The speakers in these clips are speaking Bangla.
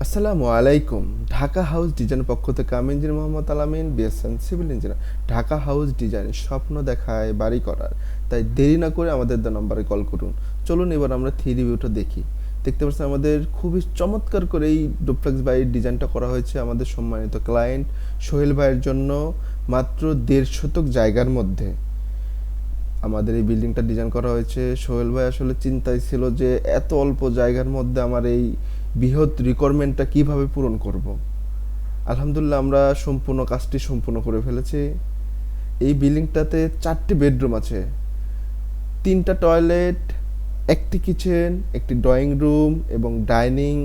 আসসালামু আলাইকুম। ঢাকা হাউস ডিজাইনের পক্ষ থেকে আমি ইঞ্জিনিয়ার মোহাম্মদ আলামিন, BSN civil engineer. Dhaka house design স্বপ্ন দেখায় বাড়ি করার, তাই দেরি না করে আমাদের নম্বরে কল করুন। চলুন এবার আমরা থ্রি ভিউটা দেখি। দেখতে পাচ্ছেন আমাদের খুবই চমৎকার করে এই ডুপ্লেক্স বাড়ির ডিজাইনটা করা হয়েছে আমাদের সম্মানিত ক্লায়েন্ট সোহেল ভাইয়ের জন্য। মাত্র ১.৫ শতক জায়গার মধ্যে আমাদের এই বিল্ডিংটা ডিজাইন করা হয়েছে। সোহেল ভাই আসলে চিন্তায় ছিল যে এত অল্প জায়গার মধ্যে আমার এই বৃহৎ রিকোয়ারমেন্টটা কিভাবে পূরণ করব। আলহামদুলিল্লাহ আমরা সম্পূর্ণ কাজটি সম্পূর্ণ করে ফেলেছি। এই বিল্ডিংটাতে 4টি বেডরুম আছে, 3টা টয়লেট, একটি কিচেন, একটি ড্রয়িং রুম এবং ডাইনিং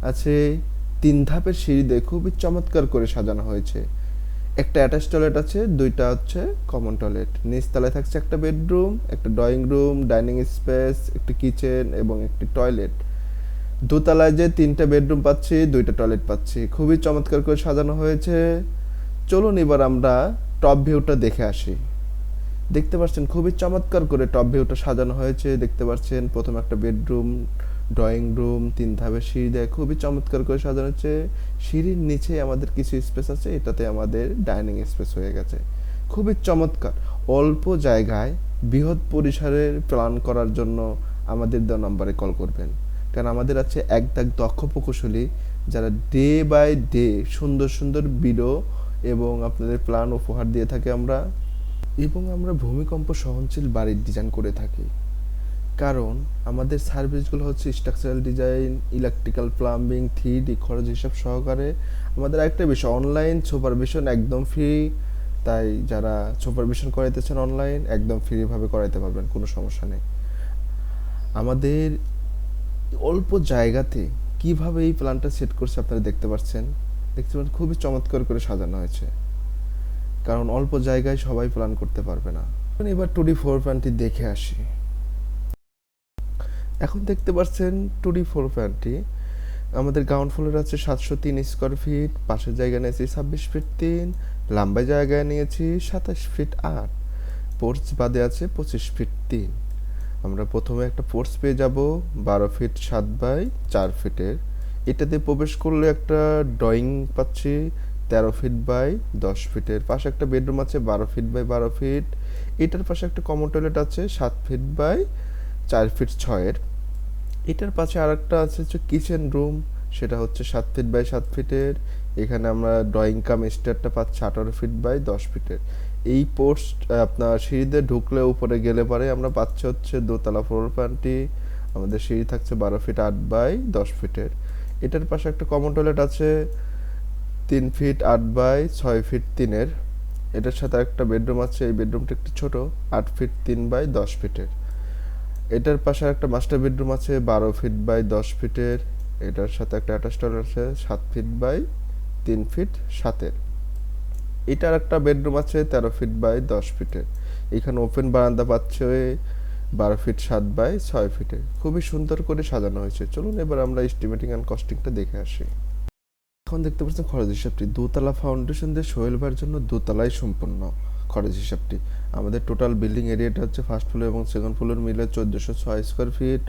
আছে। 3 ধাপের সিঁড়ি দিয়ে খুবই চমৎকার করে সাজানো হয়েছে। একটা অ্যাটাচ টয়লেট আছে, 2টা হচ্ছে কমন টয়লেট। নিচতলায় থাকছে একটা বেডরুম, একটা ড্রয়িং রুম, ডাইনিং স্পেস, একটি কিচেন এবং একটি টয়লেট। দোতলায় যে 3টা বেডরুম পাচ্ছি, 2টা টয়লেট পাচ্ছি, খুবই চমৎকার করে সাজানো হয়েছে। চলুন এবার আমরা টপ ভিউটা দেখে আসি। দেখতে পাচ্ছেন খুবই চমৎকার করে টপ ভিউটা সাজানো হয়েছে। দেখতে পাচ্ছেন প্রথম একটা বেডরুম, ড্রয়িং রুম, 3 ধাপের সিঁড়ি দেয় খুবই চমৎকার করে সাজানো হচ্ছে। সিঁড়ির নিচে আমাদের কিছু স্পেস আছে, এটাতে আমাদের ডাইনিং স্পেস হয়ে গেছে। খুবই চমৎকার, অল্প জায়গায় বৃহৎ পরিসরের প্ল্যান করার জন্য আমাদের দেওয়া নম্বরে কল করবেন। কারণ আমাদের আছে একদাগ দক্ষ প্রকৌশলী, যারা ডে বাই ডে সুন্দর সুন্দর ভিডিও এবং আপনাদের প্ল্যান উপহার দিয়ে থাকে আমরা। এবং আমরা ভূমিকম্প সহনশীল বাড়ির ডিজাইন করে থাকি। কারণ আমাদের সার্ভিসগুলো হচ্ছে structural design, electrical, plumbing, 3D খরচ হিসাব সহকারে। আমাদের একটা বিষয় অনলাইন সুপারভিশন একদম ফ্রি, তাই যারা সুপারভিশন করাইতেছেন অনলাইন একদম ফ্রিভাবে করাইতে পারবেন, কোনো সমস্যা নেই। আমাদের অল্প জায়গাতে কিভাবে এই প্ল্যানটা সেট করছে আপনারা দেখতে পাচ্ছেন। দেখতে পাচ্ছেন খুবই চমৎকার করে সাজানো হয়েছে, কারণ অল্প জায়গায় সবাই প্ল্যান করতে পারবে না। এবার 2D ফ্লোর প্ল্যানটি দেখে আসি। এখন দেখতে পাচ্ছেন 2D ফ্লোর প্ল্যানটি আমাদের গ্রাউন্ড ফ্লোর আছে 703 স্কোয়ার ফিট, পাশের জায়গা নিয়েছি 26 ফিট 3, লম্বায় জায়গায় নিয়েছি 27 ফিট 8, পোর্চ বাদে আছে 25 ফিট 3। আমরা প্রথমে একটা পোর্চ পেয়ে যাব 12 ফিট 7 বাই 4 ফিটের। এটাতে প্রবেশ করলে একটা ড্রয়িং পাচ্ছি 13 ফিট বাই 10 ফিটের। পাশে একটা বেডরুম আছে 12 ফিট বাই 12 ফিট। এটার পাশে একটা কমন টয়লেট আছে 7 ফিট বাই 4 ফিট 6-এর। এটার পাশে আরেকটা আছে হচ্ছে কিচেন রুম, সেটা হচ্ছে 7 ফিট বাই 7 ফিটের। এখানে আমরা ড্রয়িং কাম স্টেয়ারটা পাচ্ছি 18 ফিট বাই 10 ফিটের। এই পোস্ট আপনার সিঁড়িতে ঢুকলে উপরে গেলে পরে আমরা পাচ্ছি হচ্ছে দোতলা ফ্লোর প্ল্যানটি। আমাদের সিঁড়ি থাকছে 12 ফিট 8 বাই 10 ফিটের। এটার পাশে একটা কমন টয়লেট আছে 3 ফিট 8 বাই 6 ফিট 3-এর। এটার সাথে একটা বেডরুম আছে, এই বেডরুমটা একটু ছোট, 8 ফিট 3 বাই 10 ফিটের। এটার পাশে একটা মাস্টার বেডরুম আছে 12 ফিট বাই 10 ফিটের। এটার সাথে একটা অ্যাটাচ টয়লেট আছে 7 ফিট বাই 3 ফিট 7-এর। এটার একটা বেডরুম আছে 13 ফিট বাই 10 ফিটের। এখানে ওপেন বারান্দা পাচ্ছে 12 ফিট 7 বাই 6 ফিটে। খুবই সুন্দর করে সাজানো হয়েছে। চলুন এবার আমরা এস্টিমেটিং অ্যান্ড কস্টিংটা দেখে আসি। এখন দেখতে পাচ্ছেন খরচ হিসাবটি দোতলা ফাউন্ডেশন দিয়ে সোহেল ভাইয়ের জন্য দোতলায় সম্পূর্ণ খরচ হিসাবটি। আমাদের টোটাল বিল্ডিং এরিয়াটা হচ্ছে ফার্স্ট ফ্লোর এবং সেকেন্ড ফ্লোর মিলে 1406 স্কোয়ার ফিট।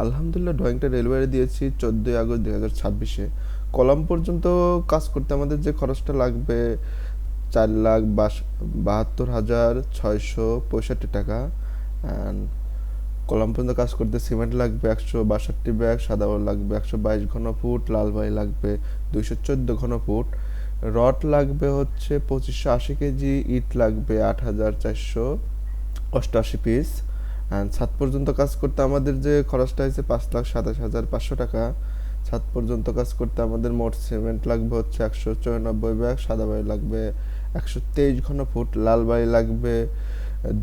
আলহামদুলিল্লাহ ড্রয়িংটা রেলওয়ে দিয়েছি 14 আগস্ট 2026-এ। কলাম পর্যন্ত কাজ করতে আমাদের যে খরচটা লাগবে 4,72,665 টাকা। অ্যান্ড কলাম পর্যন্ত কাজ করতে সিমেন্ট লাগবে 162 ব্যাগ, সাদা লাগবে 122 ঘনফুট, লাল বালি লাগবে 214 ঘনফুট, রড লাগবে হচ্ছে 2580 কেজি, ইট লাগবে 8488 পিস। অ্যান্ড ছাদ পর্যন্ত কাজ করতে আমাদের যে খরচটা হয়েছে 5,27,500 টাকা। ছাদ পর্যন্ত কাজ করতে আমাদের মোট সিমেন্ট লাগবে হচ্ছে 194 ব্যাগ, সাদা বালি লাগবে 123 ঘনফুট, লাল বালি লাগবে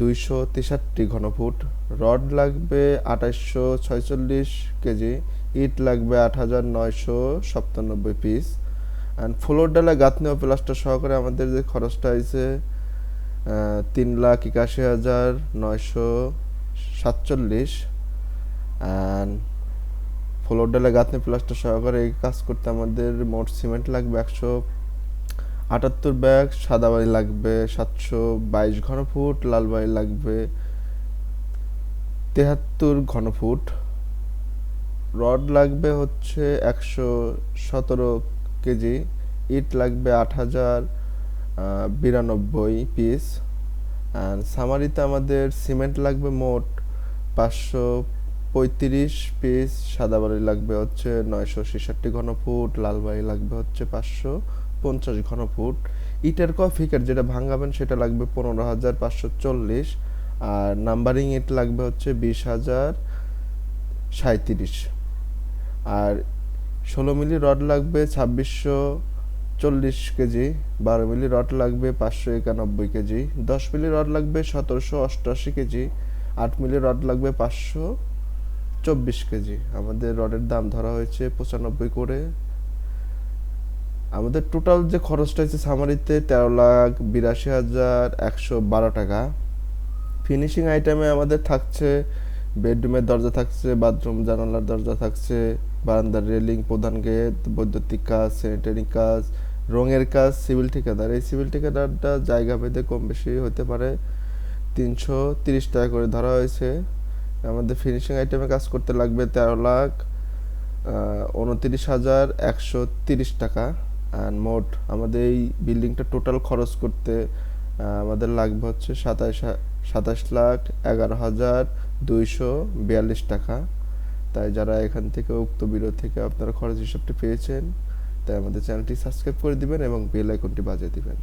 263 ঘনফুট, রড লাগবে 2846 কেজি, ইট লাগবে 8997 পিস। অ্যান্ড ফ্লোর ডালা গাঁথনি ও প্লাস্টার সহকারে আমাদের যে খরচটা হয়েছে 3,81,947। অ্যান্ড ফ্লোর ডালা গাঁথনি প্লাস্টার সহকারে এই কাজ করতে আমাদের মোট সিমেন্ট লাগবে 178 ব্যাগ, সাদা বালি লাগবে 722 ঘনফুট, লাল বালি লাগবে 73 ঘনফুট, রড লাগবে হচ্ছে 117 কেজি, ইট লাগবে 8,092 পিস, আর সামারিতে আমাদের সিমেন্ট লাগবে মোট 535 পিস, সাদা বালি লাগবে হচ্ছে 966 ঘনফুট, লাল বালি লাগবে হচ্ছে 550 ঘনফুট, ইটের ফিকার যেটা ভাঙাবেন সেটা লাগবে 15,540, আর নাম্বারিং ইট লাগবে হচ্ছে 20,037, আর 16 মিলি রড লাগবে 2640 কেজি, 12 মিলি রড লাগবে 591 কেজি, 10 মিলি রড লাগবে 1788 কেজি, 8 মিলি রড লাগবে 524 কেজি। আমাদের রডের দাম ধরা হয়েছে 95 করে। আমাদের টোটাল যে খরচটা হয়েছে সামারিতে 13,82,112 টাকা। ফিনিশিং আইটেমে আমাদের থাকছে বেডরুমের দরজা থাকছে, বাথরুম জানালার দরজা থাকছে, বারান্দার রেলিং, প্রধান গেট, বৈদ্যুতিক কাজ, স্যানিটারি কাজ, রঙের কাজ, সিভিল ঠিকাদার। এই সিভিল ঠিকাদারটা জায়গা ভেদে কম বেশি হতে পারে, 330 টাকা করে ধরা হয়েছে। আমাদের ফিনিশিং আইটেমে কাজ করতে লাগবে 13,29,130 টাকা। আর মোট আমাদের এই বিল্ডিংটা টোটাল খরচ করতে আমাদের লাগবে হচ্ছে 27,11,242 টাকা। তাই যারা এখান থেকে উক্ত ভিডিও থেকে আপনারা খরচ হিসাবটি পেয়েছেন, তাই আমাদের চ্যানেলটি সাবস্ক্রাইব করে দিবেন এবং বেল আইকনটি বাজিয়ে দিবেন।